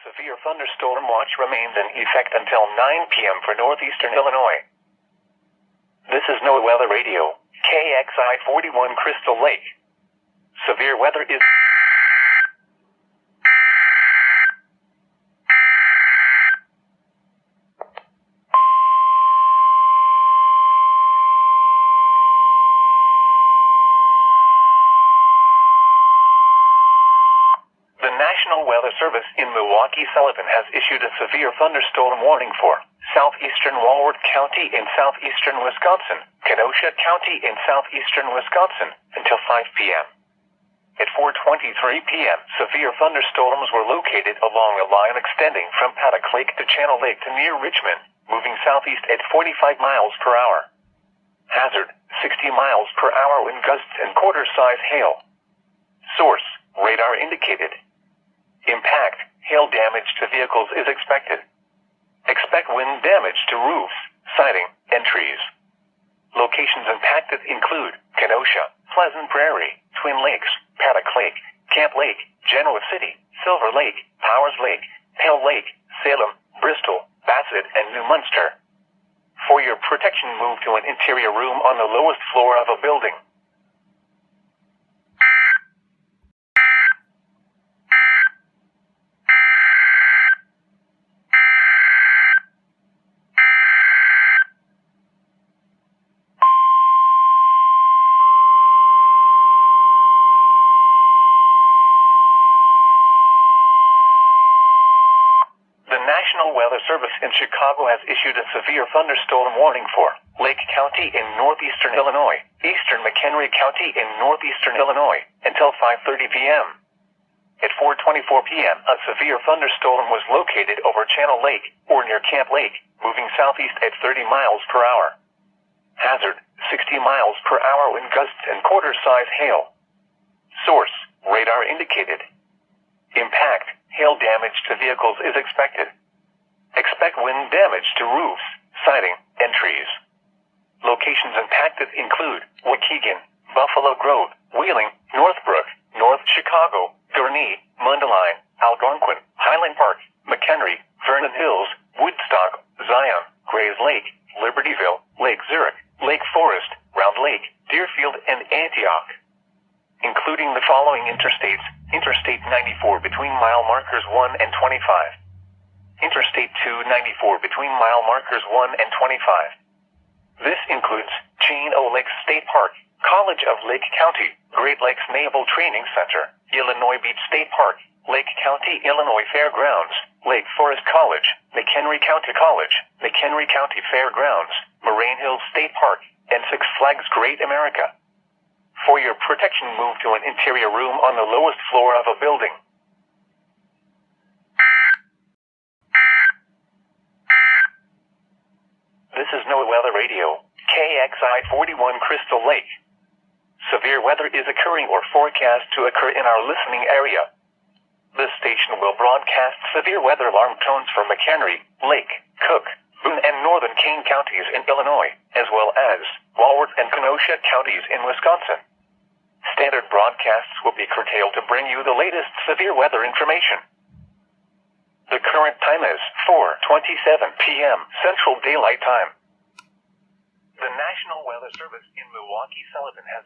severe thunderstorm watch remains in effect until 9 p.m. for northeastern Illinois. This is NOAA Weather Radio, KXI 41 Crystal Lake. Severe weather is... The National Weather Service in Milwaukee-Sullivan has issued a severe thunderstorm warning for southeastern Walworth County in southeastern Wisconsin, Kenosha County in southeastern Wisconsin, until 5 p.m. At 4:23 p.m., severe thunderstorms were located along a line extending from Paddock Lake to Channel Lake to near Richmond, moving southeast at 45 miles per hour. Hazard, 60 miles per hour wind gusts and quarter-size hail. Source, radar indicated. Impact, hail damage to vehicles is expected. Expect wind damage to roofs, siding, and trees. Locations impacted include Kenosha, Pleasant Prairie, Twin Lakes, Paddock Lake, Camp Lake, Genoa City, Silver Lake, Powers Lake, Pale Lake, Salem, Bristol, Bassett, and New Munster. For your protection, move to an interior room on the lowest floor of a building. The National Weather Service in Chicago has issued a severe thunderstorm warning for Lake County in northeastern Illinois, eastern McHenry County in northeastern Illinois, until 5:30 p.m. At 4:24 p.m., a severe thunderstorm was located over Channel Lake, or near Camp Lake, moving southeast at 30 miles per hour. Hazard, 60 miles per hour wind gusts and quarter-size hail. Source, radar indicated. Impact, hail damage to vehicles is expected. Expect wind damage to roofs, siding, and trees. Locations impacted include Waukegan, Buffalo Grove, Wheeling, Northbrook, North Chicago, Gurnee, Mundelein, Algonquin, Highland Park, McHenry, Vernon Hills, Woodstock, Zion, Grays Lake, Libertyville, Lake Zurich, Lake Forest, Round Lake, Deerfield, and Antioch. Including the following interstates: Interstate 94 between mile markers 1 and 25. Interstate 294 between mile markers 1 and 25. This includes Cheyenne Lakes State Park, College of Lake County, Great Lakes Naval Training Center, Illinois Beach State Park, Lake County, Illinois Fairgrounds, Lake Forest College, McHenry County College, McHenry County Fairgrounds, Moraine Hills State Park, and Six Flags Great America. For your protection, move to an interior room on the lowest floor of a building. This is NOAA Weather Radio, KXI 41 Crystal Lake. Severe weather is occurring or forecast to occur in our listening area. This station will broadcast severe weather alarm tones for McHenry, Lake, Cook, Boone, and northern Kane counties in Illinois, as well as Walworth and Kenosha counties in Wisconsin. Standard broadcasts will be curtailed to bring you the latest severe weather information. The current time is 4:27 p.m. Central Daylight Time. The National Weather Service in Milwaukee-Sullivan has